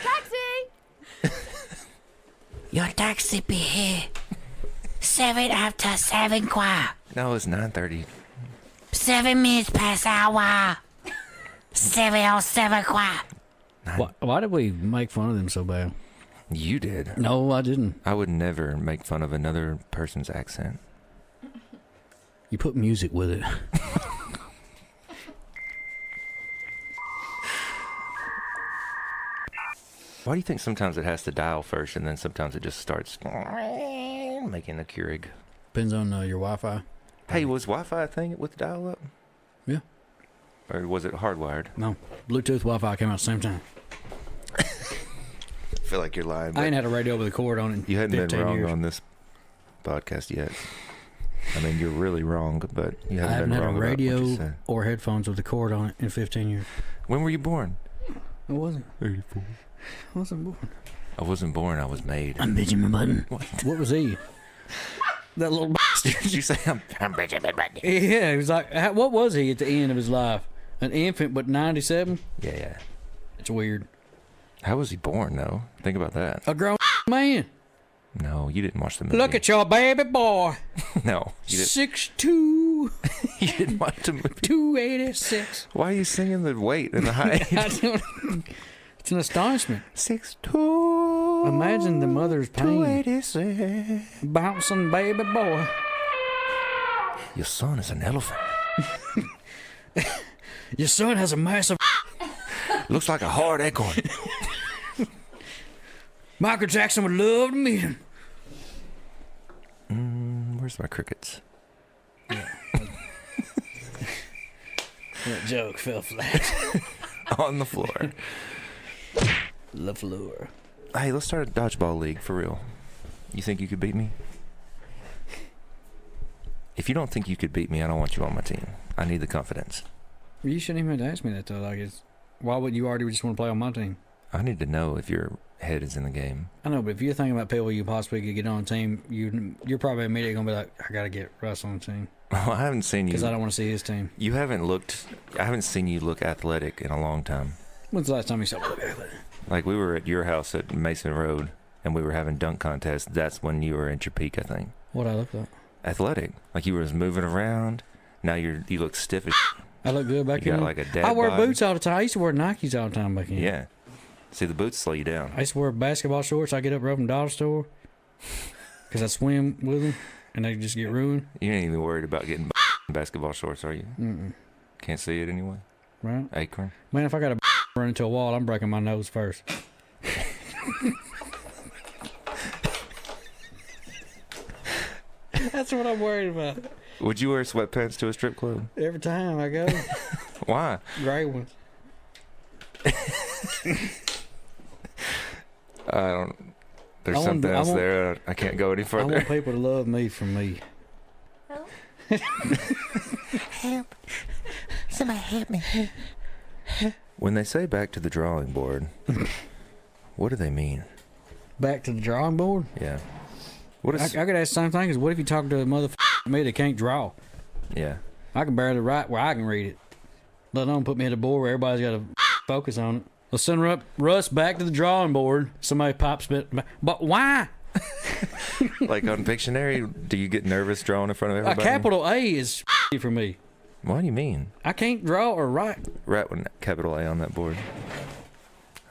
Taxi! Your taxi be here. 7 after 7 quack. No, it's 9:30. 7 minutes past hour. 7:07 quack. Why did we make fun of them so bad? You did. No, I didn't. I would never make fun of another person's accent. You put music with it. Why do you think sometimes it has to dial first and then sometimes it just starts making a Keurig? Depends on your Wi-Fi. Hey, was Wi-Fi a thing with dial-up? Yeah. Or was it hardwired? No. Bluetooth Wi-Fi came out at the same time. I feel like you're lying. I ain't had a radio with a cord on it. You hadn't been 15 wrong years. on this podcast yet. I mean, you're really wrong, but you I haven't haven't been had a wrong about what you radio said. or headphones with a cord on it in 15 years. When were you born? I wasn't. 84. I wasn't born. I wasn't born. I was made. I'm Benjamin Button. What? Was he? That little bastard. Did you say I'm Benjamin Button? Yeah, he was like, what was he at the end of his life? An infant, but 97? Yeah. It's weird. How was he born, though? Think about that. A grown man. No, you didn't watch the movie. Look at your baby boy. No, you didn't. 6'2", You didn't watch the movie. 286. Why are you singing the weight and the height? It's an astonishment. 6'2". Imagine the mother's pain. 286. Bouncing baby boy. Your son is an elephant. Your son has a massive... Looks like a hard acorn. Michael Jackson would love to meet him. Where's my crickets? That joke fell flat. On the floor. The floor. Hey, let's start a dodgeball league, for real. You think you could beat me? If you don't think you could beat me, I don't want you on my team. I need the confidence. You shouldn't even have asked me that, though. Like, why would you already just want to play on my team? I need to know if your head is in the game. I know, but if you're thinking about people you possibly could get on a team, you're probably immediately going to be like, I got to get Russ on the team. Well, I haven't seen you. Because I don't want to see his team. You haven't looked. I haven't seen you look athletic in a long time. When's the last time you saw me look athletic? Like we were at your house at Mason Road, and we were having dunk contests. That's when you were at your peak, I think. What I look like? Athletic. Like you were moving around. Now you look stiff as I look good back You in. got like a dad I wear bod. boots all the time. I used to wear Nikes all the time back in. Yeah. See, the boots slow you down. I used to wear basketball shorts. I get up, rub them dollar store. Because I swim with them, and they just get ruined. You ain't even worried about getting basketball shorts, are you? Mm-mm. Can't see it anyway. Right? Acorn. Man, if I got to run into a wall, I'm breaking my nose first. That's what I'm worried about. Would you wear sweatpants to a strip club? Every time I go. Why? Gray ones. I don't. There's I want- something I else want- there. I can't go any I further. want people to love me for me. Help. Somebody help me. When they say back to the drawing board, what do they mean? Back to the drawing board? Yeah. What I is? could ask the same thing. Is what if you talk to a motherfucker me that can't draw? Yeah. I can barely write where I can read it. Let alone put me at a board where everybody's got to focus on it. Let's send Russ back to the drawing board. Somebody pops it. But why? Like on Pictionary, do you get nervous drawing in front of A everybody? capital A is for me. What do you mean? I can't draw or write. Right with capital A on that board.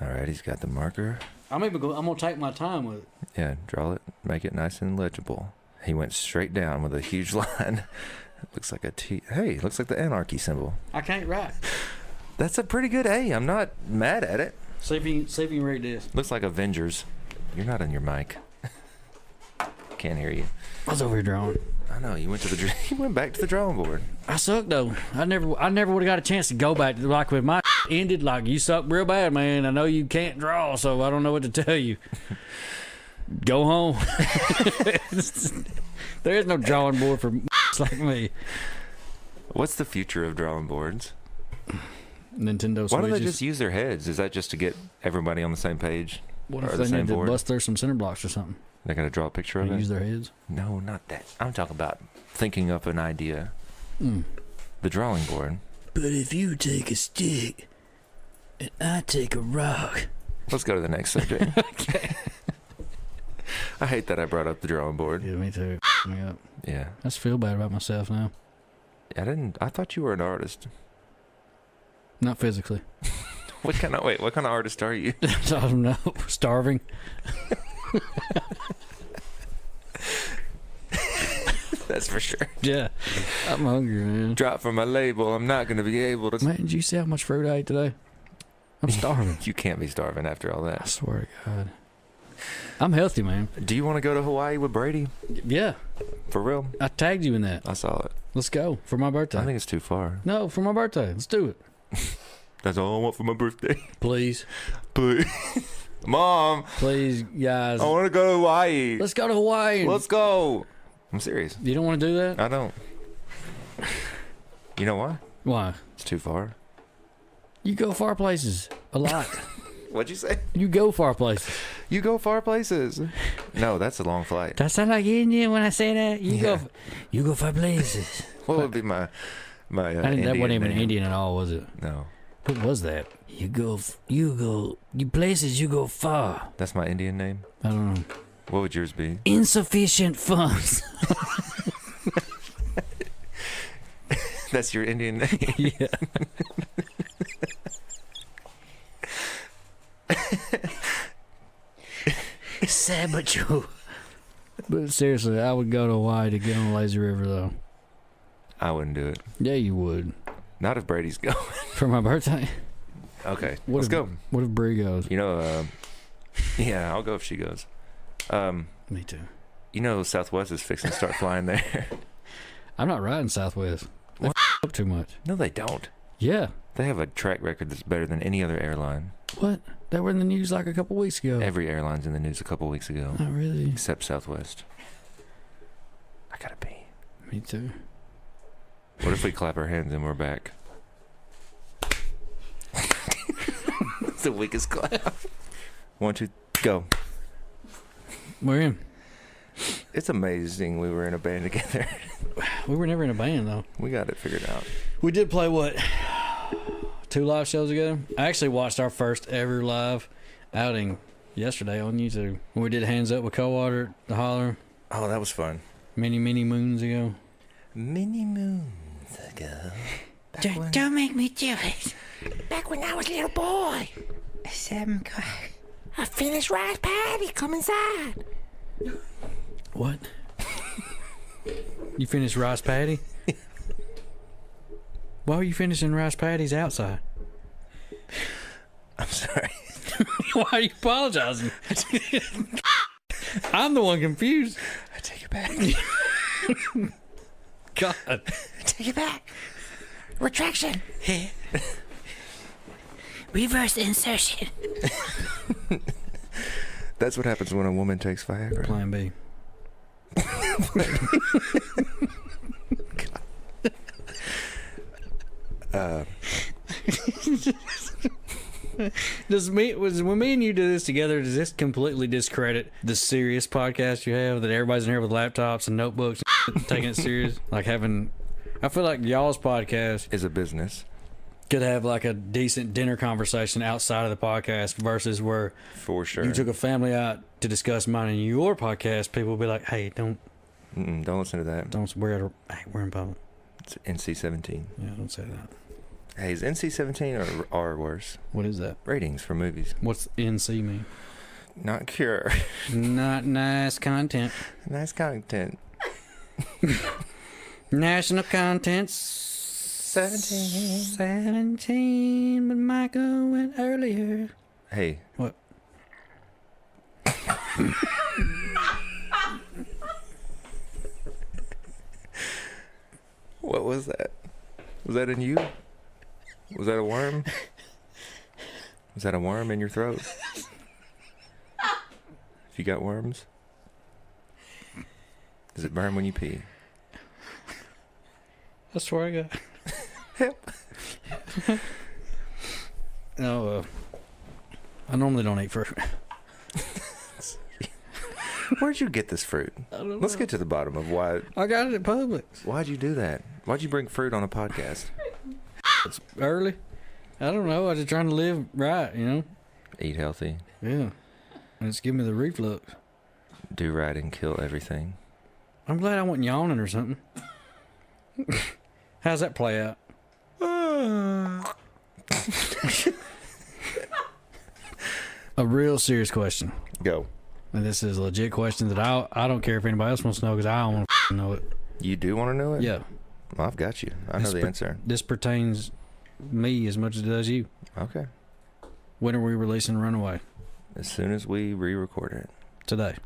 All right, he's got the marker. I'm gonna take my time with it. Yeah, draw it, make it nice and legible. He went straight down with a huge line. Looks like a T. Hey, looks like the anarchy symbol. I can't write. That's a pretty good A. I'm not mad at it. See if you can read this. Looks like Avengers. You're not on your mic. Can't hear you. I was over here drawing. I know you went to the. You went back to the drawing board. I suck though. I never would have got a chance to go back. Like when my ended, like you suck real bad, man. I know you can't draw, so I don't know what to tell you. Go home. There is no drawing board for like me. What's the future of drawing boards? Nintendo Switches. Why don't they just use their heads? Is that just to get everybody on the same page? What or if the they same need to board? bust through some center blocks or something? They got to draw a picture of And it? use their heads. No, not that. I'm talking about thinking up an idea. Mm. The drawing board. But if you take a stick and I take a rock. Let's go to the next subject. Okay. I hate that I brought up the drawing board. Yeah, me too. Me up. Yeah. I just feel bad about myself now. I thought you were an artist. Not physically. What kind of artist are you? I don't know. Starving. That's for sure. Yeah. I'm hungry, man. Drop from my label. I'm not going to be able to. Man, did you see how much fruit I ate today? I'm starving. You can't be starving after all I that. swear to God. I'm healthy, man. Do you want to go to Hawaii with Brady? Yeah. For real? I tagged you in that. I saw it. Let's go for my birthday. I think it's too far. No, for my birthday. Let's do it. That's all I want for my birthday. Please. Please. Mom, Please, guys. I want to go to Hawaii. Let's go to Hawaii. Let's go. I'm serious. You don't want to do that? I don't. You know why? Why? It's too far. You go far places. A lot. What'd you say? You go far places. You go far places. No, that's a long flight. That sound like Indian when I say that? You go far places. What would be my I didn't, that wasn't even name? Indian at all, was it? No, What was that? You places you go far. that's my Indian name. I don't know. What would yours be? Insufficient funds. That's your Indian name. Yeah. Sad but true. But seriously, I would go to Hawaii to get on the lazy river, though. I wouldn't do it. Yeah, you would. Not if Brady's going. For my birthday. Okay, What let's if- go. What if Bree goes? You know, yeah, I'll go if she goes. Me too. You know, Southwest is fixing to start flying there. I'm not riding Southwest. They What? up too much. No, they don't. Yeah. They have a track record that's better than any other airline. What? They were in the news like a couple weeks ago. Every airline's in the news a couple weeks ago, Not really. except Southwest. I gotta pee. Me too. What if we clap our hands and we're back? It's the weakest clap. 1, 2, go. We're in. It's amazing we were in a band together. We were never in a band, though. We got it figured out. We did play, what, 2 live shows ago? I actually watched our first ever live outing yesterday on YouTube. When we did Hands Up with Coldwater at the Holler. Oh, that was fun. Many moons ago. Many moons ago. Don't make me do it. Back when I was a little boy, 7 o'clock. I finished rice patty. Come inside. What? You finished rice patty? Why are you finishing rice patties outside? I'm sorry. Why are you apologizing? I'm the one confused. I take it back. God. Take it back. Retraction. Reverse insertion. That's what happens when a woman takes Viagra. Plan B. When me and you do this together, does this completely discredit the serious podcast you have that everybody's in here with laptops and notebooks and taking it serious? Like I feel like y'all's podcast Is a business. could have like a decent dinner conversation outside of the podcast versus where For sure. you took a family out to discuss mine and your podcast. People will be like, "Hey, don't listen to that. we're in public." It's NC-17. Yeah, don't say that. Hey, is NC-17 or worse? What is that? Ratings for movies. What's NC mean? Not cure. Not nice content. Nice content. National contents 17, but Michael went earlier. Hey. What? What was that? Was that in you? Was that a worm? Was that a worm in your throat? If you got worms? Does it burn when you pee? I swear I got. No, I normally don't eat fruit. Where'd you get this fruit? Let's get to the bottom of why. I got it at Publix. Why'd you do that? Why'd you bring fruit on a podcast? It's early. I don't know. I was just trying to live right, you know? Eat healthy, Yeah. And it's giving me the reflux. do right, and kill everything. I'm glad I wasn't yawning or something. How's that play out? A real serious question. Go. And this is a legit question that I don't care if anybody else wants to know because I don't want to know it. You do want to know it? Yeah. Well, I've got you. I know the answer. This pertains me as much as it does you. Okay. When are we releasing Runaway? As soon as we re-record it. Today.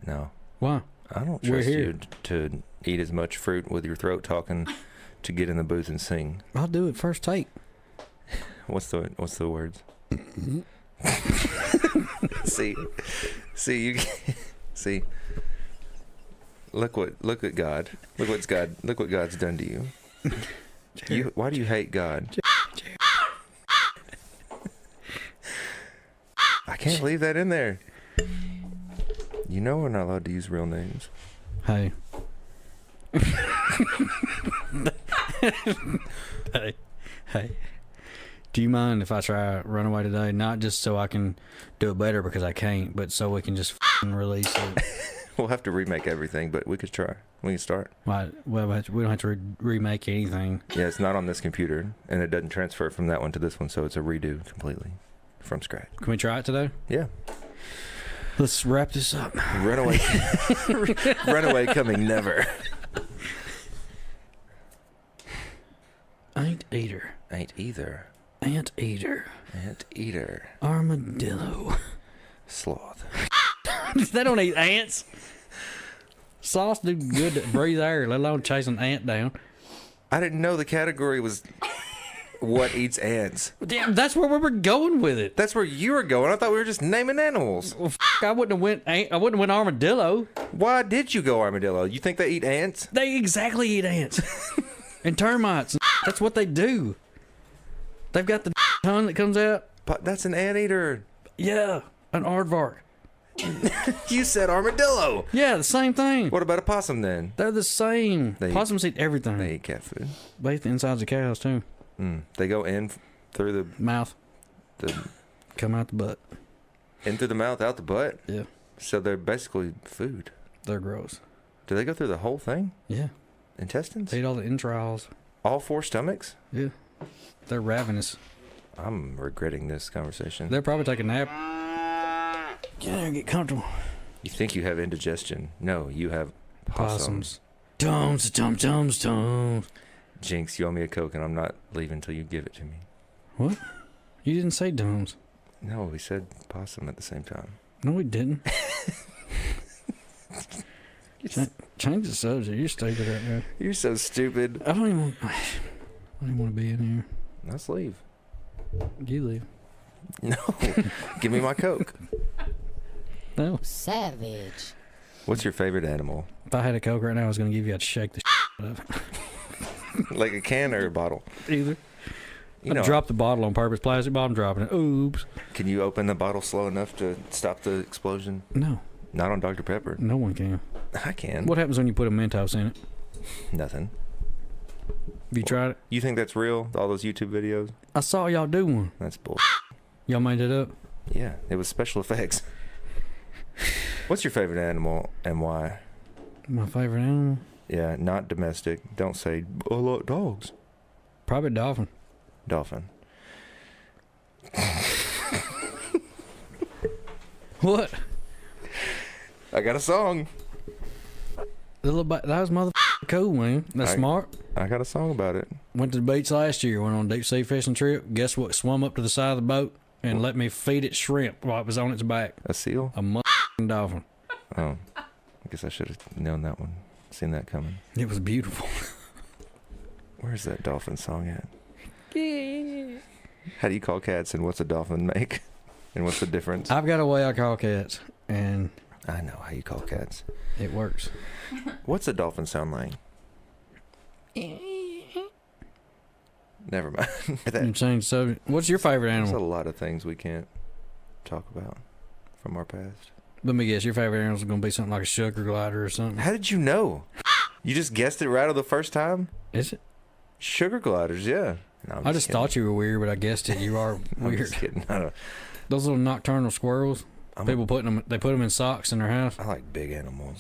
No. Why? I don't We're trust here. you to eat as much fruit with your throat talking to get in the booth and sing. I'll do it first take. What's the words? see, you see. Look at God. Look what God's done to you. Why do you hate God? I can't leave that in there. You know we're not allowed to use real names. Hey. Hey. Do you mind if I try Runaway today? Not just so I can do it better because I can't, but so we can just release it. We'll have to remake everything, but we could try. We can start. Well, we don't have to remake anything. Yeah, it's not on this computer, and it doesn't transfer from that one to this one, so it's a redo completely from scratch. Can we try it today? Yeah. Let's wrap this up. Runaway. Runaway coming never. Anteater. Ain't either. Anteater. Anteater. Armadillo. Sloth. They don't eat ants. Sloths do good to breathe air, let alone chase an ant down. I didn't know the category was what eats ants. Damn, that's where we were going with it. That's where you were going. I thought we were just naming animals. Well, I wouldn't have went armadillo. Why did you go armadillo? You think they eat ants? They exactly eat ants and termites. That's what they do. They've got the tongue that comes out. But that's an anteater. Yeah, an aardvark. You said armadillo. Yeah, the same thing. What about a possum then? They're the same. Possums eat everything. They eat cat food. They eat the insides of cows too. They go in through the Mouth. Come out the butt. In through the mouth, out the butt. Yeah. So they're basically food. They're gross. Do they go through the whole thing? Yeah. Intestines? They eat all the entrails. All 4 stomachs? Yeah. They're ravenous. I'm regretting this conversation. They'll probably take a nap. Get in there and get comfortable. You think you have indigestion? No, you have possums. Toms. Jinx, you owe me a Coke, and I'm not leaving until you give it to me. What? You didn't say domes. No, we said possum at the same time. No, we didn't. Change the subject. You're stupid right now. You're so stupid. I don't even want to be in here. Let's leave. You leave. No. Give me my Coke. No. Savage. What's your favorite animal? If I had a Coke right now, I was going to give you, I'd shake the out of it. Like a can or a bottle? Either. You know, I dropped the bottle on purpose. Plastic bottle, I'm dropping it. Oops. Can you open the bottle slow enough to stop the explosion? No. Not on Dr. Pepper. No one can. I can. What happens when you put a Mentos in it? Nothing. Have you tried it? You think that's real? All those YouTube videos? I saw y'all do one. That's bull. Y'all made it up? Yeah, it was special effects. What's your favorite animal and why? My favorite animal? Yeah, not domestic. Don't say, I like dogs. Probably dolphin. Dolphin. What? I got a song. That was motherfucking cool, man. That's smart. I got a song about it. Went to the beach last year. Went on a deep sea fishing trip. Guess what? Swum up to the side of the boat and let me feed it shrimp while it was on its back. A seal? A motherfucking dolphin. Oh. I guess I should have known that one. Seen that coming. It was beautiful. Where's that dolphin song at? How do you call cats and what's a dolphin make? And what's the difference? I've got a way I call cats, and I know how you call cats. it works. What's a dolphin sound like? Never mind. You change the subject. What's your favorite There's a animal? lot of things we can't talk about from our past. Let me guess. Your favorite animal is going to be something like a sugar glider or something. How did you know? You just guessed it right on the first time? Is it? Sugar gliders, yeah. No, I'm I just thought you were weird, but I guessed it. You are I'm weird. just kidding. Those little nocturnal squirrels. People put them in socks in their house. I like big animals.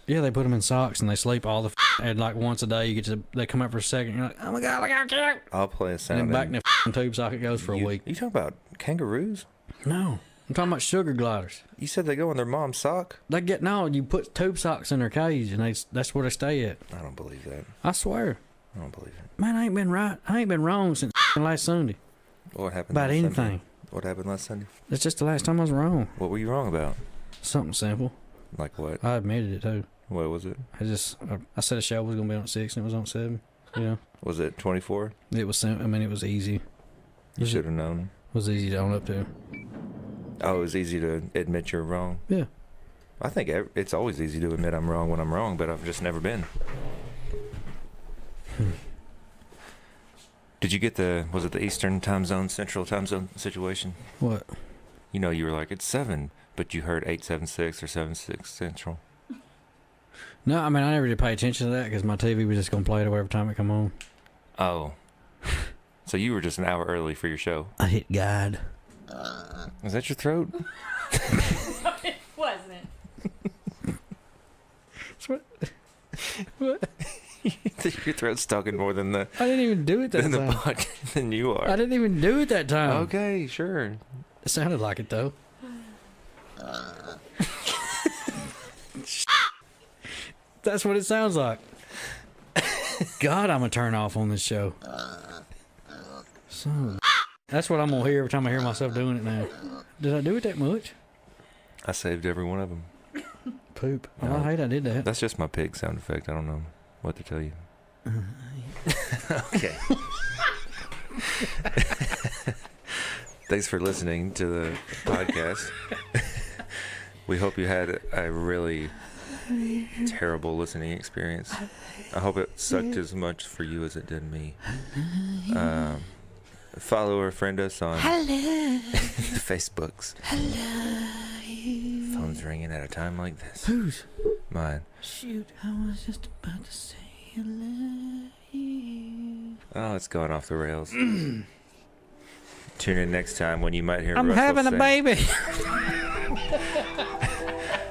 Yeah, they put them in socks and they sleep all the and like once a day. They come up for a second. You're like, oh my god, look how cute! I'll play a sound. And then back in the tube socket goes for a week. You talking about kangaroos? No, I'm talking about sugar gliders. You said they go in their mom's sock? You put tube socks in their cage and that's where they stay at. I don't believe that. I swear. I don't believe it. Man, I ain't been right. I ain't been wrong since last Sunday. What happened About last anything. Sunday? What happened last Sunday? That's just the last time I was wrong. What were you wrong about? Something simple. Like what? I admitted it too. What was it? I said a show was gonna be on at 6 and it was on 7. Yeah. Was it 24? It was simple. I mean, it was easy. You should have known. It was easy to own up to. Oh, it was easy to admit you're wrong. Yeah. I think it's always easy to admit I'm wrong when I'm wrong, but I've just never been. Did you get was it the Eastern time zone, Central time zone situation? What? You know, you were like, it's 7, but you heard 876 or 76 Central. No, I mean, I never did pay attention to that because my TV was just going to play it every time it come on. Oh. So you were just an hour early for your show. I hit God. Is that your throat? It wasn't. What? Your throat's talking more than the I didn't even do it that than the time. podcast than you are. I didn't even do it that time. Okay, sure. It sounded like it though. That's what it sounds like. God, I'm gonna turn off on this show. Son of a That's what I'm gonna hear every time I hear myself doing it now. Did I do it that much? I saved every one of them. Poop. Oh, No. I hate I did that. That's just my pig sound effect. I don't know what to tell you. Okay. Thanks for listening to the podcast. We hope you had a really terrible listening experience. I hope it sucked as much for you as it did me. Follow or friend us on the Facebooks. phone's ringing at a time like this. Whose? Mine. Shoot, I was just about to say I love you. Oh, it's going off the rails. Tune in next time when you might hear I'm Russell having a say- baby.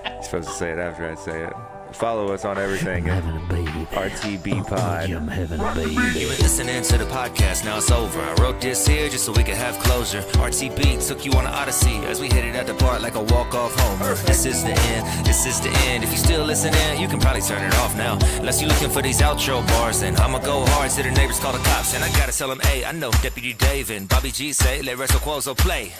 You're supposed to say it after I say it. Follow us on everything at a baby. RTB Pod. I'm having a baby. You've been listening to the podcast, now it's over. I wrote this here just so we could have closure. RTB took you on an odyssey as we hit it at the part like a walk-off homer. This is the end, this is the end. If you still listening, you can probably turn it off now. Unless you're looking for these outro bars, then I'ma go hard till the neighbors call the cops. And I gotta tell them, hey, I know Deputy Dave and Bobby G say, let Resto Quozo play.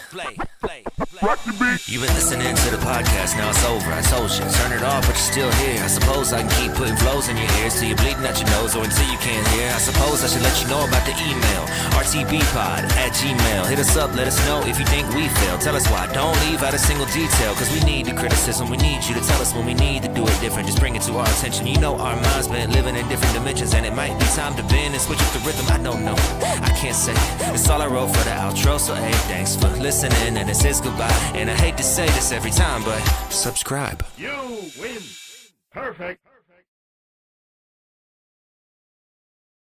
You've been listening to the podcast, now it's over. I told you, turn it off, but you're still here. I suppose I can keep putting flows in your ears till you're bleeding out your nose or until you can't hear. I suppose I should let you know about the email, rtbpod@gmail. Hit us up, let us know if you think we failed. Tell us why, don't leave out a single detail, cause we need the criticism. We need you to tell us when we need to do it different. Just bring it to our attention. You know our minds been living in different dimensions, and it might be time to bend and switch up the rhythm. I don't know, I can't say. It's all I wrote for the outro, so hey, thanks for listening, and this is goodbye. And I hate to say this every time, but subscribe. You win. Perfect.